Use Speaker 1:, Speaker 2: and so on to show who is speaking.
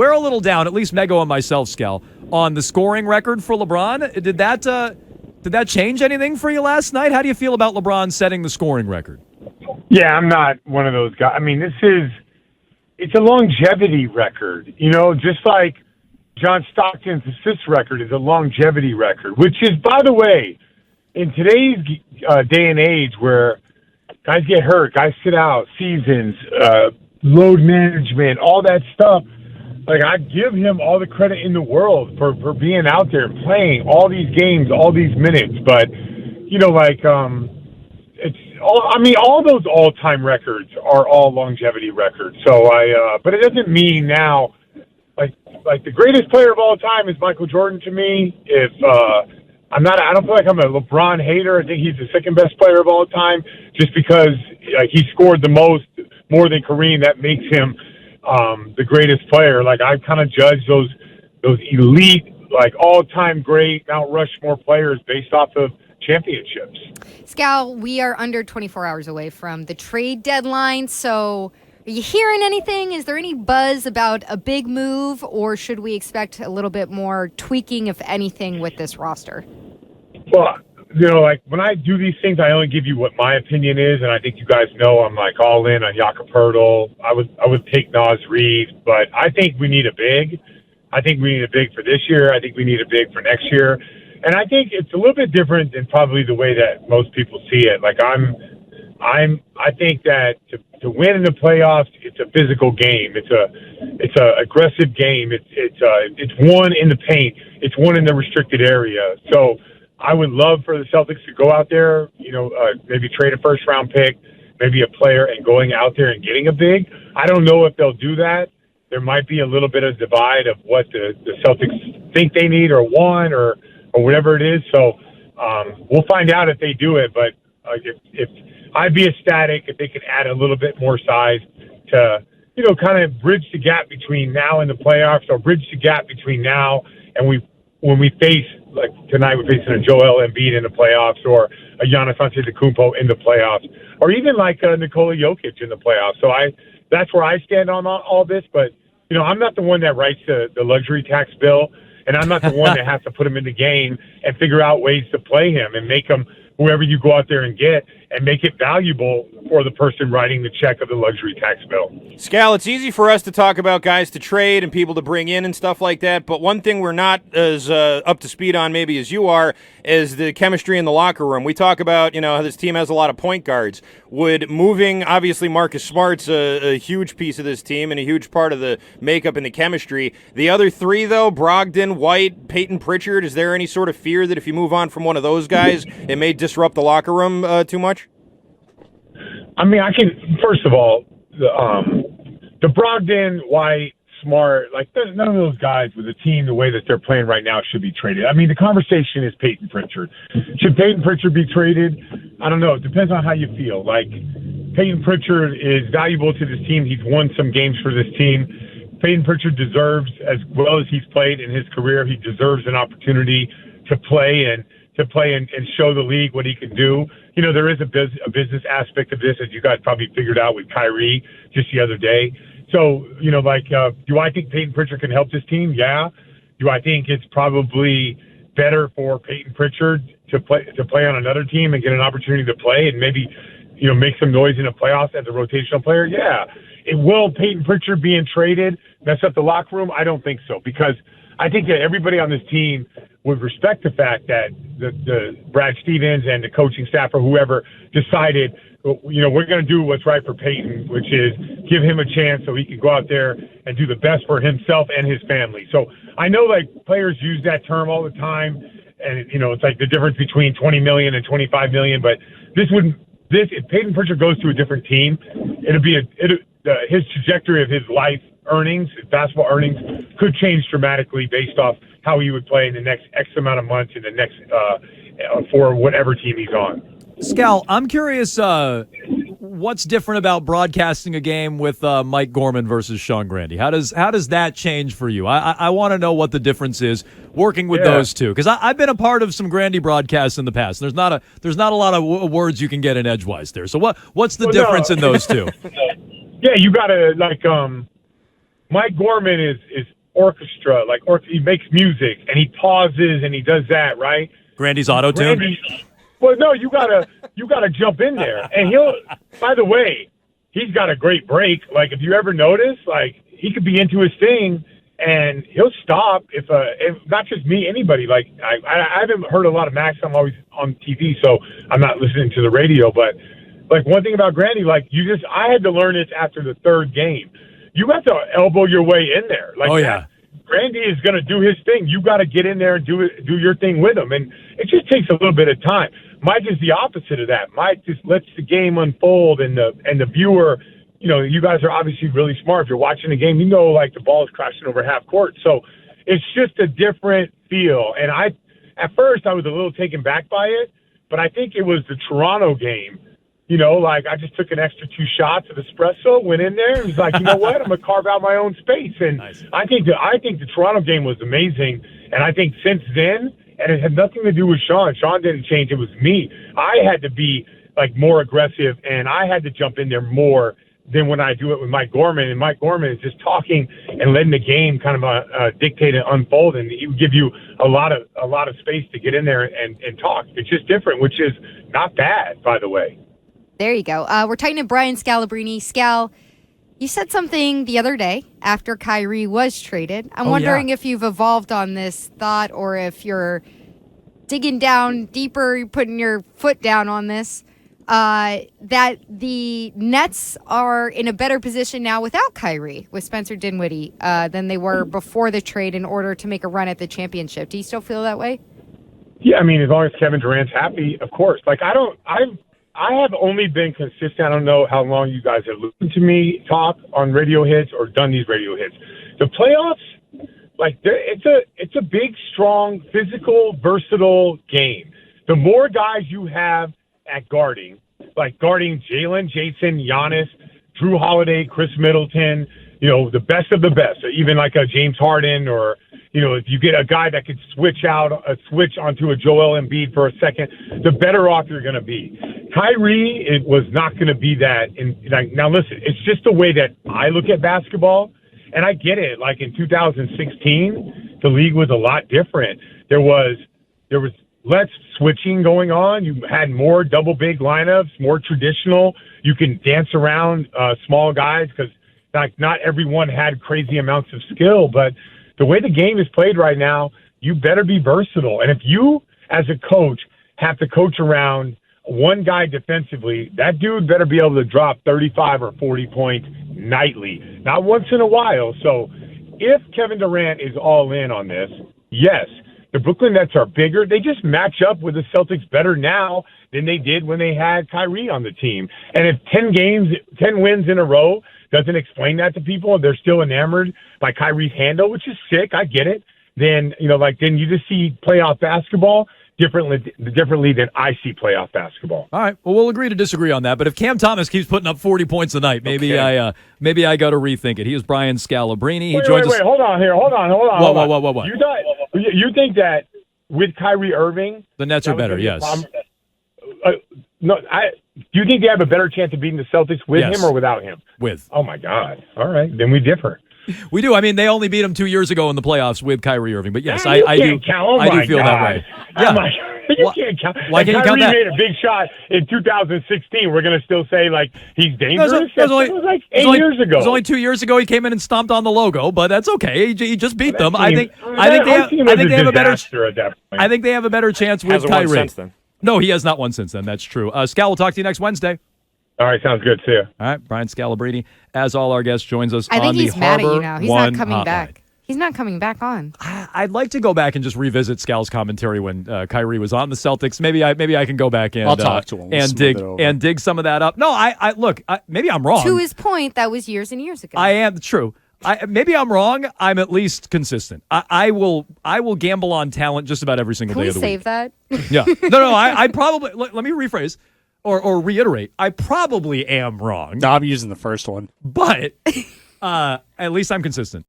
Speaker 1: We're a little down, at least Mego and myself, Scal, on the scoring record for LeBron. Did that change anything for you last night? How do you feel about LeBron setting the scoring record?
Speaker 2: Yeah, I'm not one of those guys. I mean, it's a longevity record. Just like John Stockton's assist record is a longevity record, which is, by the way, in today's day and age where guys get hurt, guys sit out, seasons, load management, all that stuff, like, I give him all the credit in the world for being out there and playing all these games, all these minutes. But, it's all those all-time records are all longevity records. So but it doesn't mean now, like the greatest player of all time is Michael Jordan to me. I don't feel like I'm a LeBron hater. I think he's the second best player of all time, just because he scored the most, more than Kareem. That makes him the greatest player. Like, I kind of judge those elite, like, all-time great Mount Rushmore players based off of championships.
Speaker 3: Scal, we are under 24 hours away from the trade deadline, so are you hearing anything? Is there any buzz about a big move, or should we expect a little bit more tweaking, if anything, with this roster?
Speaker 2: Well, like, when I do these things, I only give you what my opinion is, and I think you guys know I'm, like, all in on Jakob Poeltl. I would take Naz Reid, but I think we need a big. I think we need a big for this year. I think we need a big for next year. And I think it's a little bit different than probably the way that most people see it. Like, I think that to win in the playoffs, it's a physical game. It's a aggressive game. It's won in the paint. It's won in the restricted area. So I would love for the Celtics to go out there, maybe trade a first-round pick, maybe a player, and going out there and getting a big. I don't know if they'll do that. There might be a little bit of divide of what the Celtics think they need or want or whatever it is. So we'll find out if they do it. But if I'd be ecstatic if they could add a little bit more size to, kind of bridge the gap between now and the playoffs, or bridge the gap between now and when we face, like tonight, we're facing a Joel Embiid in the playoffs, or a Giannis Antetokounmpo in the playoffs, or even like Nikola Jokic in the playoffs. So that's where I stand on all this. But, I'm not the one that writes the luxury tax bill, and I'm not the one that has to put him in the game and figure out ways to play him and make him whoever you go out there and get, and make it valuable for the person writing the check of the luxury tax bill.
Speaker 4: Scal, it's easy for us to talk about guys to trade and people to bring in and stuff like that, but one thing we're not as up to speed on maybe as you are is the chemistry in the locker room. We talk about, how this team has a lot of point guards. Would moving, obviously Marcus Smart's a huge piece of this team and a huge part of the makeup and the chemistry. The other three, though, Brogdon, White, Payton Pritchard, is there any sort of fear that if you move on from one of those guys, it may disrupt the locker room too much?
Speaker 2: I mean, first of all, the Brogdon, White, Smart, like, none of those guys with the team the way that they're playing right now should be traded. I mean, the conversation is Payton Pritchard. Should Payton Pritchard be traded? I don't know. It depends on how you feel. Like, Payton Pritchard is valuable to this team. He's won some games for this team. Payton Pritchard deserves, as well as he's played in his career, he deserves an opportunity to play and show the league what he can do. There is a business aspect of this, as you guys probably figured out with Kyrie just the other day. So, do I think Payton Pritchard can help this team? Yeah. Do I think it's probably better for Payton Pritchard to play on another team and get an opportunity to play and maybe, make some noise in the playoffs as a rotational player? Yeah. Will Payton Pritchard being traded mess up the locker room? I don't think so, because I think that everybody on this team would respect the fact that the Brad Stevens and the coaching staff or whoever decided, we're going to do what's right for Payton, which is give him a chance so he can go out there and do the best for himself and his family. So I know, like, players use that term all the time, and it's like the difference between $20 million and $25 million. But if Payton Pritchard goes to a different team, his trajectory of his life earnings, basketball earnings, could change dramatically based off how he would play in the next X amount of months in the next for whatever team he's on.
Speaker 1: Scal, I'm curious what's different about broadcasting a game with Mike Gorman versus Sean Grande. How does that change for you? I want to know what the difference is working with those two, because I've been a part of some Grande broadcasts in the past. There's not a lot of words you can get in edgewise there. So what's the difference in those two?
Speaker 2: Yeah, you gotta Mike Gorman is orchestra, he makes music and he pauses and he does that, right?
Speaker 1: Grandy's auto-tune?
Speaker 2: Well, no, you gotta jump in there. And by the way, he's got a great break. Like, if you ever notice, like, he could be into his thing and he'll stop if not just me, anybody. Like, I haven't heard a lot of Max. I'm always on TV, so I'm not listening to the radio. But, like, one thing about Grandy, like, I had to learn this after the third game. You have to elbow your way in there. Like,
Speaker 1: oh, yeah.
Speaker 2: Grandy is going to do his thing. You got to get in there and do your thing with him. And it just takes a little bit of time. Mike is the opposite of that. Mike just lets the game unfold, and the viewer, you guys are obviously really smart. If you're watching the game, like, the ball is crashing over half court. So it's just a different feel. And at first I was a little taken back by it, but I think it was the Toronto game. Like, I just took an extra 2 shots of espresso, went in there, and was like, you know what? I'm going to carve out my own space. And nice. I think the Toronto game was amazing. And I think since then, and it had nothing to do with Sean. Sean didn't change. It was me. I had to be, like, more aggressive, and I had to jump in there more than when I do it with Mike Gorman. And Mike Gorman is just talking and letting the game kind of dictate and unfold, and he would give you a lot of space to get in there and talk. It's just different, which is not bad, by the way.
Speaker 3: There you go. We're talking to Brian Scalabrine. Scal, you said something the other day after Kyrie was traded. I'm wondering if you've evolved on this thought, or if you're digging down deeper, you're putting your foot down on this, that the Nets are in a better position now without Kyrie, with Spencer Dinwiddie, than they were before the trade in order to make a run at the championship. Do you still feel that way?
Speaker 2: Yeah, I mean, as long as Kevin Durant's happy, of course. Like, I have only been consistent. I don't know how long you guys have listened to me talk on radio hits or done these radio hits. The playoffs, like, it's a big, strong, physical, versatile game. The more guys you have at guarding Jalen, Jason, Giannis, Drew Holiday, Chris Middleton, the best of the best, even like a James Harden, or, if you get a guy that could switch onto a Joel Embiid for a second, the better off you're going to be. Kyrie, it was not going to be that. Now listen, it's just the way that I look at basketball, and I get it. Like, in 2016, the league was a lot different. There was less switching going on. You had more double big lineups, more traditional. You can dance around small guys because, like, not everyone had crazy amounts of skill. But the way the game is played right now, you better be versatile. And if you, as a coach, have to coach around one guy defensively, that dude better be able to drop 35 or 40 points nightly, not once in a while. So if Kevin Durant is all in on this, yes, the Brooklyn Nets are bigger. They just match up with the Celtics better now than they did when they had Kyrie on the team. And if 10 wins in a row doesn't explain that to people, and they're still enamored by Kyrie's handle, which is sick, I get it, then, then you just see playoff basketball differently than I see playoff basketball.
Speaker 1: All right. Well, we'll agree to disagree on that. But if Cam Thomas keeps putting up 40 points a night, maybe I got to rethink it. He is Brian Scalabrine. He joins us.
Speaker 2: Wait, hold on here. Hold on.
Speaker 1: What?
Speaker 2: You think that with Kyrie Irving,
Speaker 1: the Nets are better? Yes.
Speaker 2: No, do you think they have a better chance of beating the Celtics with him or without him?
Speaker 1: With.
Speaker 2: Oh my God! All right, then we differ.
Speaker 1: We do. I mean, they only beat him 2 years ago in the playoffs with Kyrie Irving. But yes, I do.
Speaker 2: I
Speaker 1: do feel that way. Yeah.
Speaker 2: You can't count.
Speaker 1: Why can't you count that?
Speaker 2: Kyrie made a big shot in 2016. We're going to still say, like, he's dangerous? That was like 8 years ago.
Speaker 1: It was only 2 years ago he came in and stomped on the logo, but that's okay. He just beat them. I think they have a better I think they have a better chance with Kyrie.
Speaker 4: Won since then.
Speaker 1: No, he has not won since then. That's true. Scal, we'll talk to you next Wednesday.
Speaker 2: All right, sounds good. See you.
Speaker 1: All right, Brian Scalabrine, as all our guests, joins us on the
Speaker 3: I think he's mad at you now. He's not coming
Speaker 1: hotline.
Speaker 3: back. He's not coming back on.
Speaker 1: I'd like to go back and just revisit Scal's commentary when Kyrie was on the Celtics. Maybe I can go back and
Speaker 5: I'll talk to him
Speaker 1: and dig some of that up. No, I look. Maybe I'm wrong.
Speaker 3: To his point, that was years and years ago.
Speaker 1: I am true. Maybe I'm wrong. I'm at least consistent. I will gamble on talent just about every single day of the week.
Speaker 3: Can we save that?
Speaker 1: Yeah. No. I probably let me rephrase or reiterate. I probably am wrong.
Speaker 5: No, I'm using the first one.
Speaker 1: But at least I'm consistent.